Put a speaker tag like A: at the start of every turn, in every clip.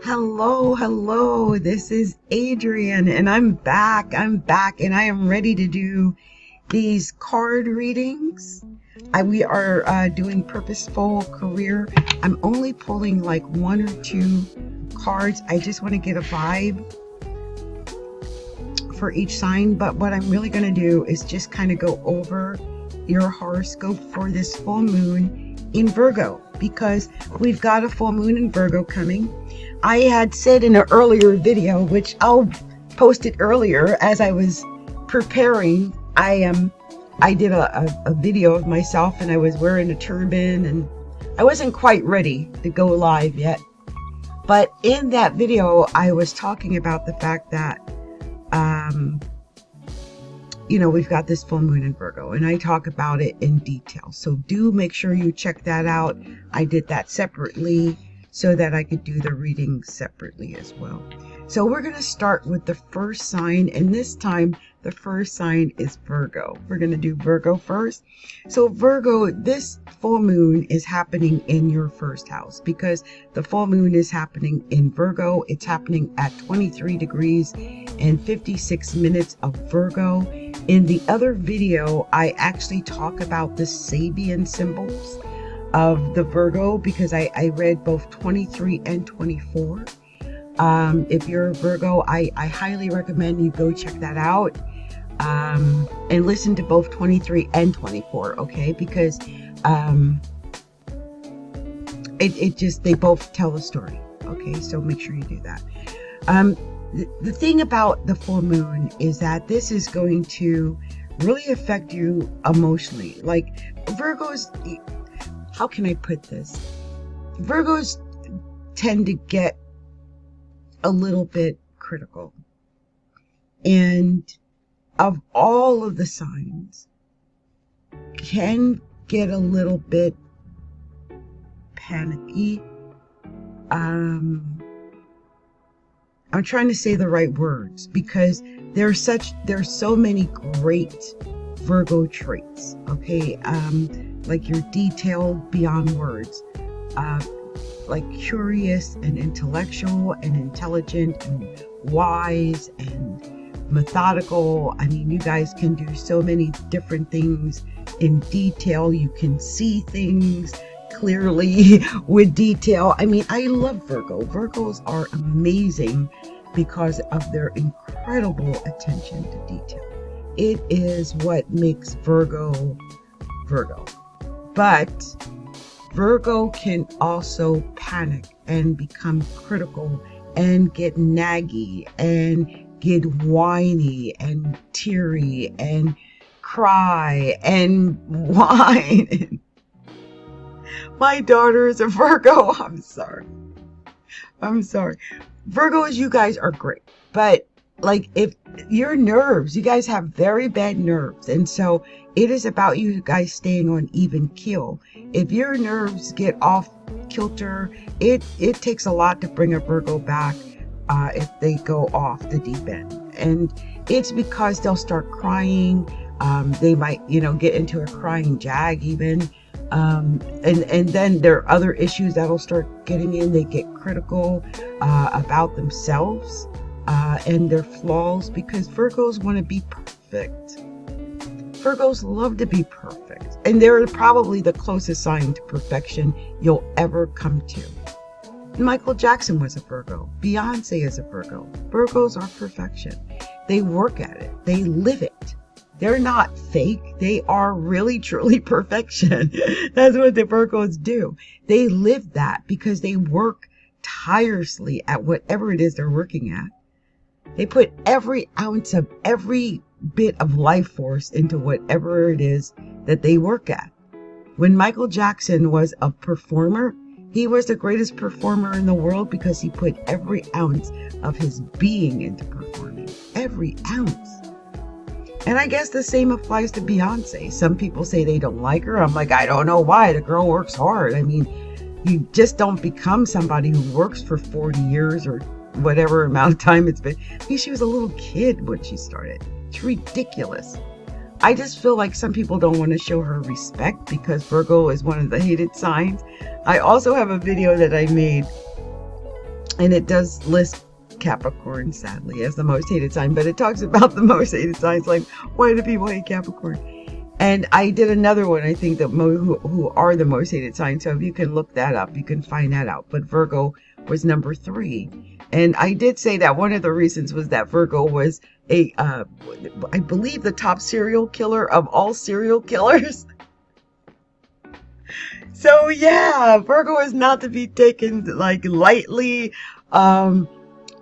A: Hello. This is Adrienne, and I'm back, and I am ready to do these card readings. We are doing Purposeful Career. I'm only pulling like one or two cards. I just want to get a vibe for each sign, but what I'm really going to do is just kind of go over your horoscope for this full moon in Virgo, because we've got a full moon in Virgo coming. I had said in an earlier video, which I'll post it earlier as I was preparing, I did a video of myself and I was wearing a turban and I wasn't quite ready to go live yet. But in that video, I was talking about the fact that, we've got this full moon in Virgo, and I talk about it in detail. So do make sure you check that out. I did that separately so that I could do the reading separately as well. So we're going to start with the first sign, and this time the first sign is Virgo. We're going to do Virgo first. So Virgo, this full moon is happening in your first house because the full moon is happening in Virgo. It's happening at 23 degrees and 56 minutes of Virgo. In the other video, I actually talk about the Sabian symbols of the Virgo because I read both 23 and 24. If you're a Virgo, I highly recommend you go check that out and listen to both 23 and 24, okay? Because they both tell a story, okay? So make sure you do that. The thing about the full moon is that this is going to really affect you emotionally. Like Virgos, how can I put this? Virgos tend to get a little bit critical. And of all of the signs, can get a little bit panicky. I'm trying to say the right words because there's so many great Virgo traits, okay? Like you're detailed beyond words, like curious and intellectual and intelligent and wise and methodical. I mean, you guys can do so many different things in detail. You can see things clearly with detail. I mean, I love Virgo. Virgos are amazing because of their incredible attention to detail. It is what makes Virgo Virgo. But Virgo can also panic and become critical and get naggy and get whiny and teary and cry and whine. My daughter is a Virgo. I'm sorry. Virgos, you guys are great. But like if your nerves, you guys have very bad nerves. And so it is about you guys staying on even keel. If your nerves get off kilter, it takes a lot to bring a Virgo back if they go off the deep end. And it's because they'll start crying. They might, get into a crying jag even. And then there are other issues that'll start getting in. They get critical about themselves and their flaws because Virgos want to be perfect. Virgos love to be perfect, and they're probably the closest sign to perfection you'll ever come to. Michael Jackson was a Virgo. Beyonce is a Virgo. Virgos are perfection. They work at it. They live it. They're not fake. They are really, truly perfection. That's what the Virgos do. They live that because they work tirelessly at whatever it is they're working at. They put every ounce of every bit of life force into whatever it is that they work at. When Michael Jackson was a performer, he was the greatest performer in the world because he put every ounce of his being into performing. Every ounce. And I guess the same applies to Beyonce. Some people say they don't like her. I'm like, I don't know why. The girl works hard. I mean, you just don't become somebody who works for 40 years or whatever amount of time it's been. I mean, she was a little kid when she started. It's ridiculous. I just feel like some people don't want to show her respect because Virgo is one of the hated signs. I also have a video that I made And it does list Capricorn, sadly, as the most hated sign, but it talks about the most hated signs, like why do people hate Capricorn? And I did another one, I think, that who are the most hated signs. So if you can look that up, you can find that out. But Virgo was number 3. And I did say that one of the reasons was that Virgo was I believe the top serial killer of all serial killers. So yeah, Virgo is not to be taken like lightly.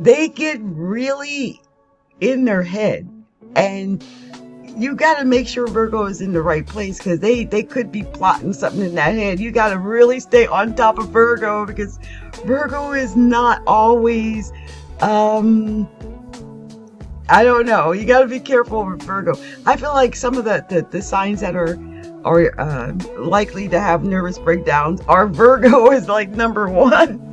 A: They get really in their head, and you got to make sure Virgo is in the right place, because they could be plotting something in that head. You got to really stay on top of Virgo, because Virgo is not always, I don't know. You got to be careful with Virgo. I feel like some of the signs that are likely to have nervous breakdowns are Virgo is like number 1.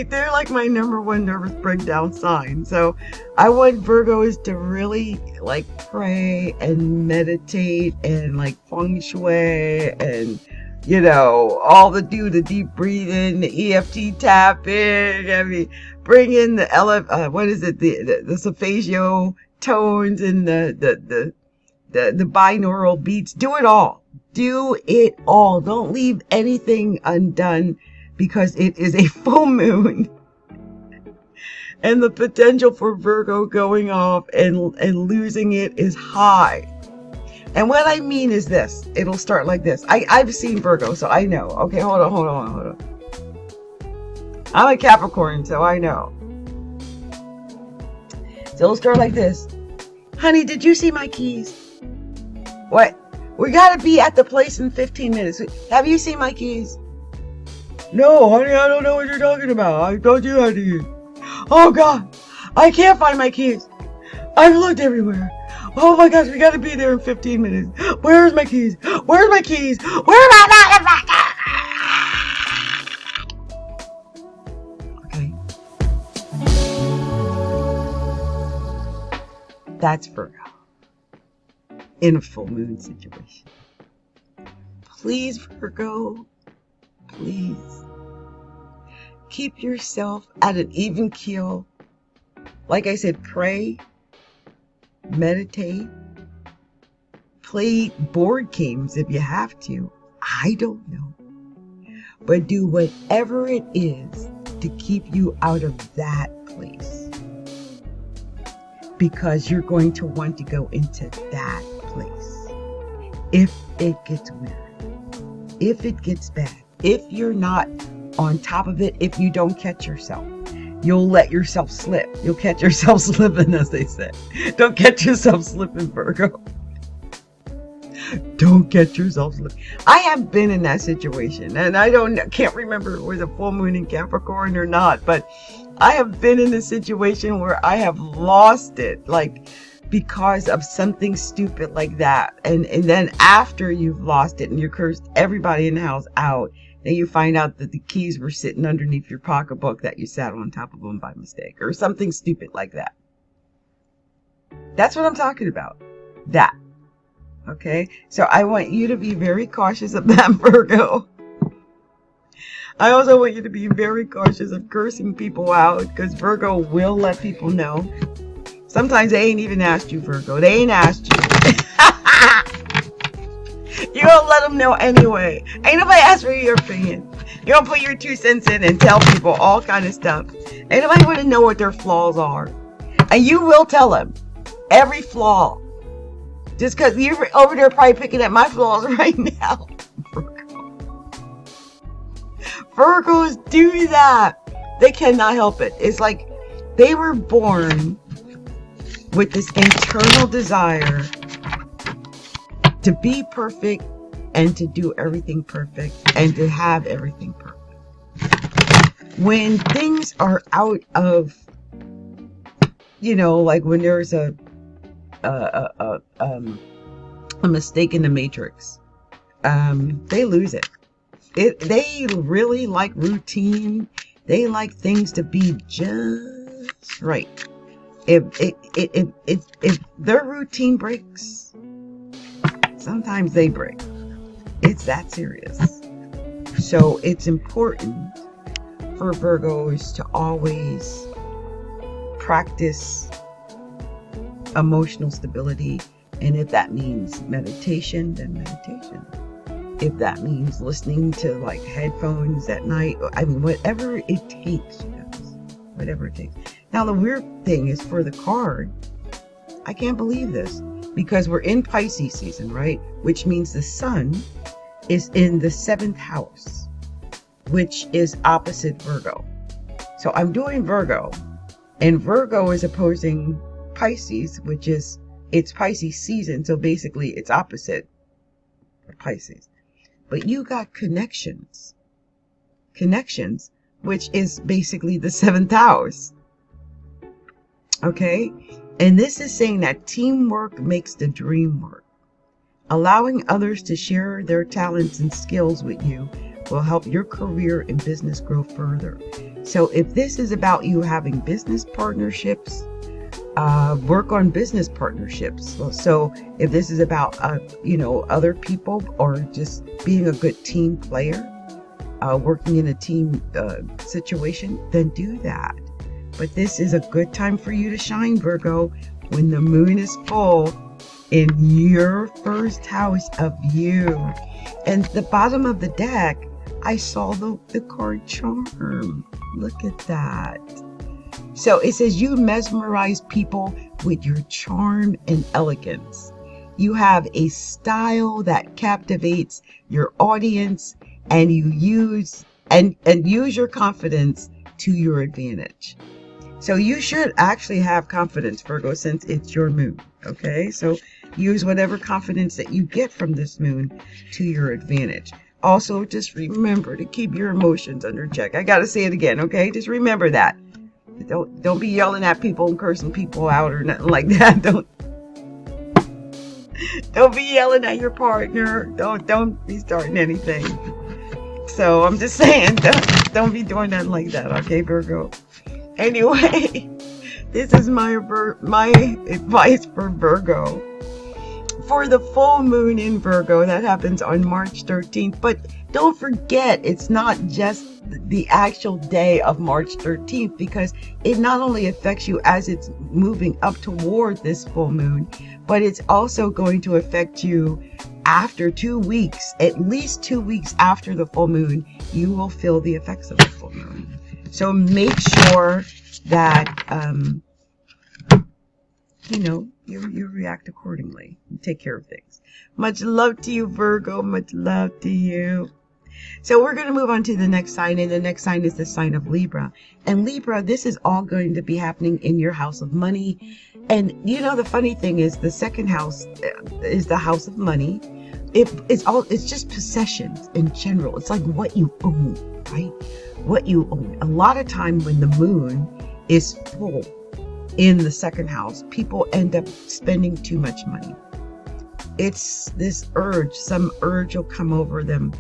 A: They're like my number 1 nervous breakdown sign. So I want Virgos to really like pray and meditate and like feng shui and, you know, all the deep breathing, the EFT tapping. I mean, bring in the the solfeggio tones and the binaural beats. Do it all. Do it all. Don't leave anything undone, because it is a full moon. And the potential for Virgo going off and losing it is high. And what I mean is this. It'll start like this. I've seen Virgo, so I know. Okay, hold on. I'm a Capricorn, so I know. So it'll start like this. Honey, did you see my keys? What? We gotta be at the place in 15 minutes. Have you seen my keys? No, honey, I don't know what you're talking about. I told you how to use. Oh, God, I can't find my keys. I've looked everywhere. Oh, my gosh, we got to be there in 15 minutes. Where's my keys? Where's my keys? Where am I? Okay. That's Virgo in a full moon situation. Please, Virgo. Please keep yourself at an even keel. Like I said, pray, meditate, play board games if you have to. I don't know. But do whatever it is to keep you out of that place, because you're going to want to go into that place if it gets weird, if it gets bad. If you're not on top of it, if you don't catch yourself, you'll let yourself slip. You'll catch yourself slipping, as they say. Don't catch yourself slipping, Virgo. Don't catch yourself slipping. I have been in that situation, and can't remember if it was a full moon in Capricorn or not, but I have been in a situation where I have lost it, like, because of something stupid like that. And then after you've lost it and you cursed everybody in the house out, then you find out that the keys were sitting underneath your pocketbook, that you sat on top of them by mistake, or something stupid like that. That's what I'm talking about. That. Okay? So I want you to be very cautious of that, Virgo. I also want you to be very cautious of cursing people out, because Virgo will let people know. Sometimes they ain't even asked you, Virgo. They ain't asked you. You don't let them know anyway. Ain't nobody asked for your opinion. You don't put your 2 cents in and tell people all kind of stuff. Ain't nobody want to know what their flaws are. And you will tell them every flaw. Just because you're over there probably picking at my flaws right now. Virgos do that. They cannot help it. It's like they were born with this internal desire to be perfect and to do everything perfect and to have everything perfect. When things are out of, like when there's a mistake in the matrix, they lose it. They really like routine. They like things to be just right. If their routine breaks, sometimes they break. It's that serious. So it's important for Virgos to always practice emotional stability. And if that means meditation, then meditation. If that means listening to like headphones at night, I mean, whatever it takes, guys, whatever it takes. Now, the weird thing is for the card, I can't believe this, because we're in Pisces season, right? Which means the sun is in the 7th house, which is opposite Virgo. So I'm doing Virgo, and Virgo is opposing Pisces, which is, it's Pisces season. So basically it's opposite of Pisces. But you got connections, which is basically the 7th house. Okay. And this is saying that teamwork makes the dream work. Allowing others to share their talents and skills with you will help your career and business grow further. So if this is about you having business partnerships, work on business partnerships. So if this is about, other people, or just being a good team player, working in a team situation, then do that. But this is a good time for you to shine, Virgo, when the moon is full in your 1st house of you. And the bottom of the deck, I saw the card Charm. Look at that. So it says you mesmerize people with your charm and elegance. You have a style that captivates your audience, and you use your confidence to your advantage. So you should actually have confidence, Virgo, since it's your moon. Okay, so use whatever confidence that you get from this moon to your advantage. Also, just remember to keep your emotions under check. I gotta say it again, okay? Just remember that. Don't be yelling at people and cursing people out or nothing like that. Don't be yelling at your partner. Don't be starting anything. So I'm just saying, don't be doing nothing like that, okay, Virgo? Anyway, this is my advice for Virgo. For the full moon in Virgo, that happens on March 13th. But don't forget, it's not just the actual day of March 13th, because it not only affects you as it's moving up toward this full moon, but it's also going to affect you after 2 weeks. At least 2 weeks after the full moon, you will feel the effects of the full moon. So make sure that, you react accordingly and take care of things. Much love to you, Virgo. Much love to you. So we're going to move on to the next sign, and the next sign is the sign of Libra. And Libra, this is all going to be happening in your house of money. And the funny thing is, the 2nd house is the house of money. It's just possessions in general. It's like what you own, right? What you own. A lot of time when the moon is full in the 2nd house, people end up spending too much money. It's this urge, some urge will come over them.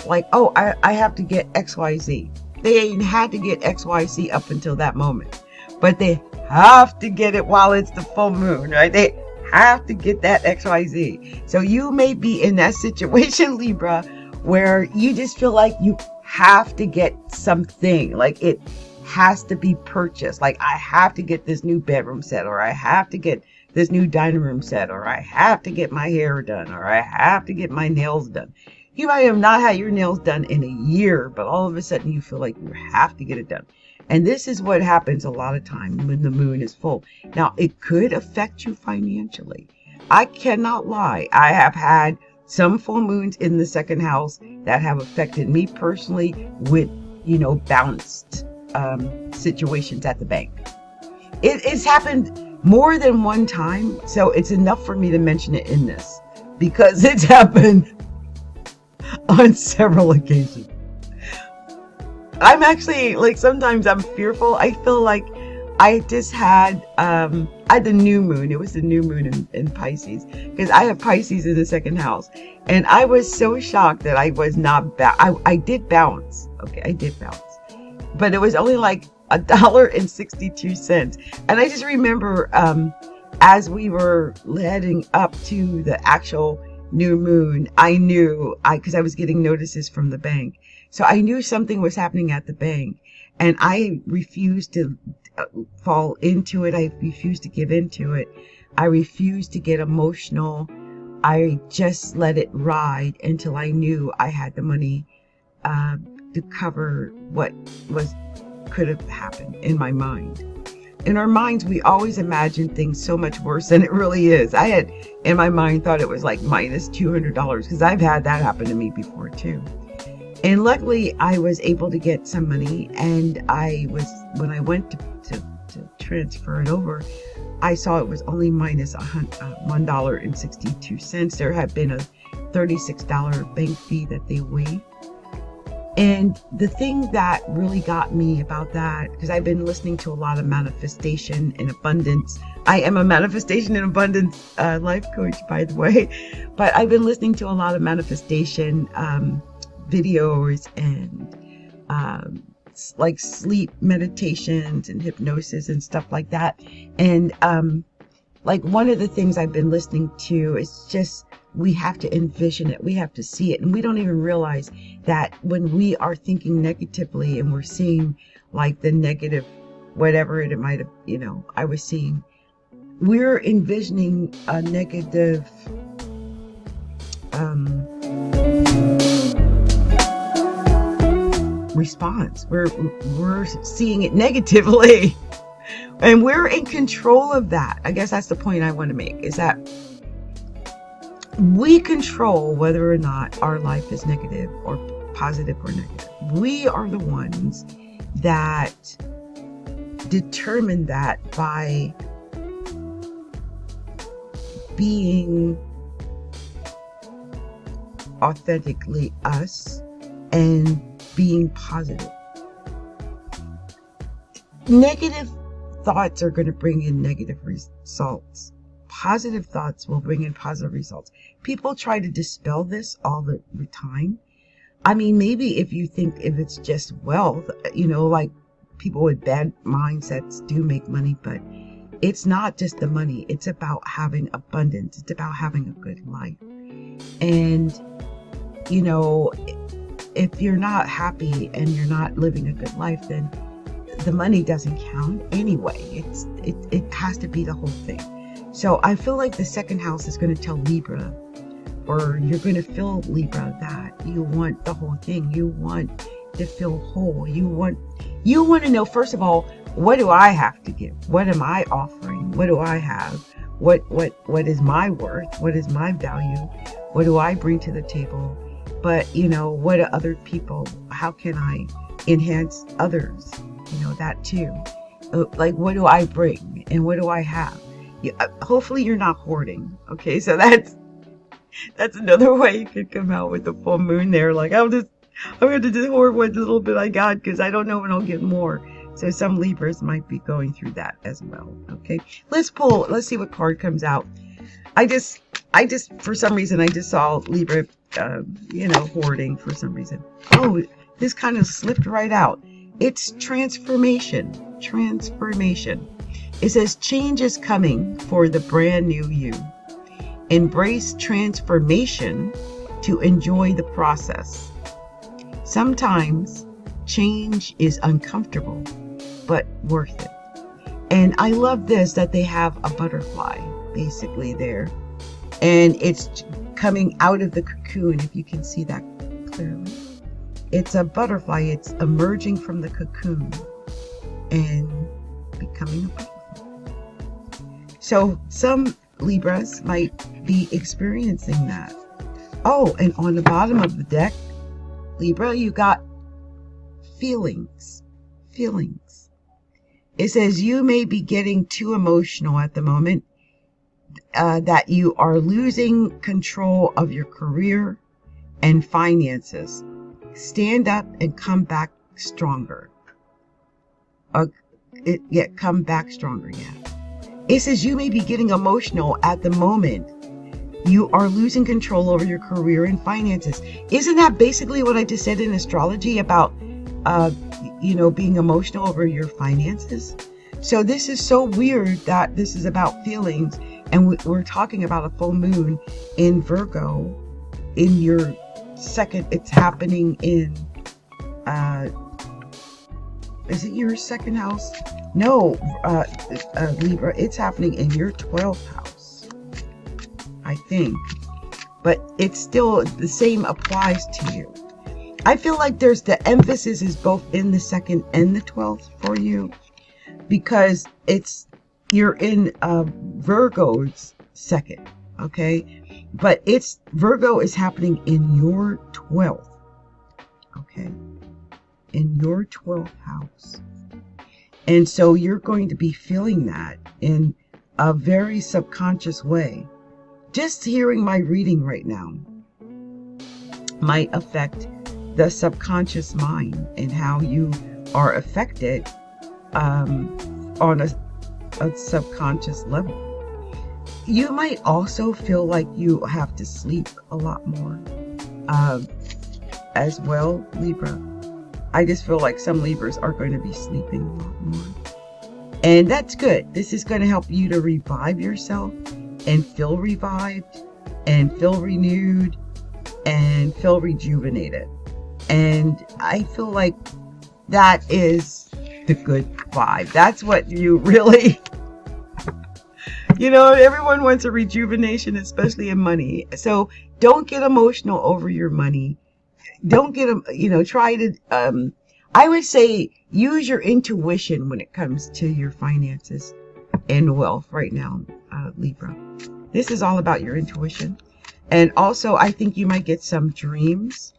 A: Like, oh, I have to get XYZ. They ain't had to get XYZ up until that moment. But they have to get it while it's the full moon, right? They have to get that XYZ. So you may be in that situation, Libra, where you just feel like you have to get something. Like it has to be purchased. Like I have to get this new bedroom set, or I have to get this new dining room set, or I have to get my hair done, or I have to get my nails done. You might have not had your nails done in a year, but all of a sudden you feel like you have to get it done. And this is what happens a lot of time when the moon is full. Now, it could affect you financially. I cannot lie. I have had some full moons in the 2nd house that have affected me personally with, bounced situations at the bank. It's happened more than one time, so it's enough for me to mention it in this, because it's happened on several occasions. I'm actually, sometimes I'm fearful. I feel like I just had, the new moon. It was the new moon in Pisces, because I have Pisces in the 2nd house. And I was so shocked that I was not, I did bounce. Okay, I did bounce. But it was only like $1.62. And I just remember, as we were heading up to the actual, new moon, I knew, because I was getting notices from the bank. So I knew something was happening at the bank, and I refused to fall into it. I refused to give into it. I refused to get emotional. I just let it ride until I knew I had the money to cover what could have happened in my mind. In our minds, we always imagine things so much worse than it really is. I had, in my mind, thought it was like minus $200 because I've had that happen to me before too. And luckily, I was able to get some money, and when I went to transfer it over, I saw it was only minus $1.62. There had been a $36 bank fee that they waived. And the thing that really got me about that, because I've been listening to a lot of manifestation and abundance. I am a manifestation and abundance life coach, by the way. But I've been listening to a lot of manifestation videos and like sleep meditations and hypnosis and stuff like that. And like one of the things I've been listening to is just, we have to envision it. We have to see it. And we don't even realize that when we are thinking negatively and we're seeing like the negative, whatever it might have, I was seeing, we're envisioning a negative response. We're seeing it negatively. And we're in control of that. I guess that's the point I want to make, is that we control whether or not our life is negative or positive or negative. We are the ones that determine that by being authentically us and being positive. Negative thoughts are going to bring in negative results. Positive thoughts will bring in positive results. People try to dispel this all the time. I mean, maybe if it's just wealth, like people with bad mindsets do make money, but it's not just the money. It's about having abundance. It's about having a good life. And, if you're not happy and you're not living a good life, then the money doesn't count anyway. It has to be the whole thing. So I feel like the second house is going to tell Libra, or you're going to feel Libra, that you want the whole thing. You want to feel whole. You want to know, first of all, what do I have to give? What am I offering? What do I have? What is my worth? What is my value? What do I bring to the table? But, what do other people, how can I enhance others? That too. Like, what do I bring and what do I have? Hopefully you're not hoarding. Okay, so that's another way you could come out with the full moon there. Like, I'm going to just hoard what little bit I got because I don't know when I'll get more. So some Libras might be going through that as well. Okay, let's see what card comes out. I just for some reason I just saw Libra, hoarding for some reason. Oh, this kind of slipped right out. It's transformation. It says change is coming for the brand new you. Embrace transformation to enjoy the process. Sometimes change is uncomfortable, but worth it. And I love this, that they have a butterfly basically there. And it's coming out of the cocoon, if you can see that clearly. It's a butterfly. It's emerging from the cocoon and becoming a butterfly. So some Libras might be experiencing that. Oh, and on the bottom of the deck, Libra, you got feelings. It says you may be getting too emotional at the moment, that you are losing control of your career and finances. Stand up and come back stronger. Come back stronger, yeah. It says you may be getting emotional at the moment. You are losing control over your career and finances. Isn't that basically what I just said in astrology about, being emotional over your finances? So this is so weird that this is about feelings, And we're talking about a full moon in Virgo in your second. It's happening in, is it your second house? No, Libra, it's happening in your 12th house, I think. But it's still, the same applies to you. I feel like the emphasis is both in the second and the 12th for you, because you're in Virgo's second, okay? But Virgo is happening in your 12th, okay? In your 12th house. And so you're going to be feeling that in a very subconscious way. Just hearing my reading right now might affect the subconscious mind and how you are affected on a subconscious level. You might also feel like you have to sleep a lot more as well, Libra. I just feel like some Libras are going to be sleeping a lot more. And that's good. This is going to help you to revive yourself and feel revived and feel renewed and feel rejuvenated. And I feel like that is the good vibe. That's what you really, everyone wants a rejuvenation, especially in money. So don't get emotional over your money. Don't get, try to, I would say use your intuition when it comes to your finances and wealth right now, Libra. This is all about your intuition. And also, I think you might get some dreams.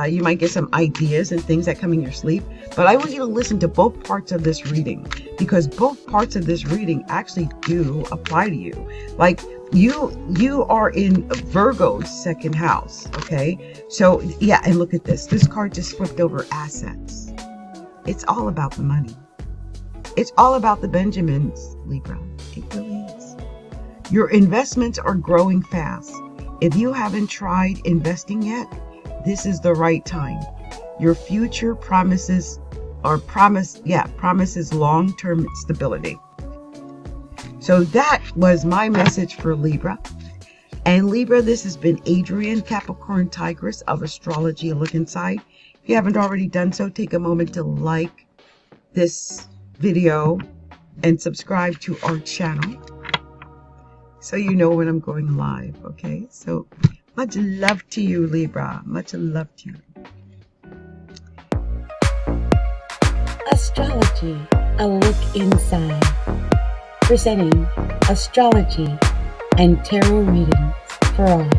A: You might get some ideas and things that come in your sleep. But I want you to listen to both parts of this reading, because both parts of this reading actually do apply to you. Like, you are in Virgo's second house, okay? So, yeah, and look at this. This card just flipped over assets. It's all about the money. It's all about the Benjamins, Libra. It really is. Your investments are growing fast. If you haven't tried investing yet, this is the right time. Your future promises long-term stability. So that was my message for Libra. And Libra, this has been Adrienne, Capricorntigress of Astrology, a look inside. If you haven't already done so, take a moment to like this video and subscribe to our channel so you know when I'm going live, okay? So much love to you, Libra. Much love to you.
B: Astrology, a look inside. Presenting astrology and tarot readings for all.